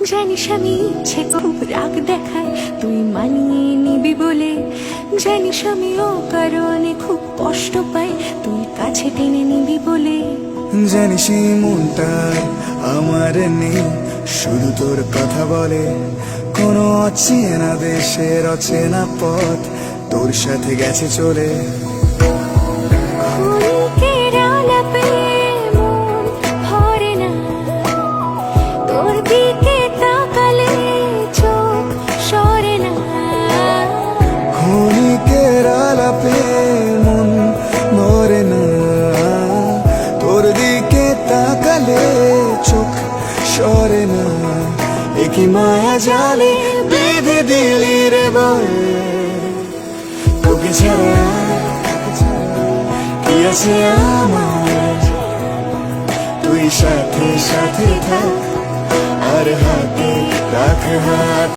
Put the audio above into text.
জানিস আমি ইচ্ছে খুব রাগ দেখায় তুই মানিয়ে নিবি বলে, জানিস আমি ও কারণে খুব কষ্ট পাই তুই কাছে টেনে নিবি বলে। জানিস এই মনটা আমার নেই, শুধু তোর কথা বলে। কোনো অচেনা দেশের অচেনা পথ তোর সাথে গেছে চলে। ক্ষণিকের আলাপে মন ভরে না, তোর দিকে তাকালে চোখ সরে না। ক্ষণিকের আলাপে মন ভরে না, তোর দিকে তাকালে চোখ সরে না। একই মায়া জালে বেঁধে দিলি রে বয়ে, তোকে ছাড়া কি আছে আমার? তুই সাথে সাথে থাক আর হাতে রাখ হাত।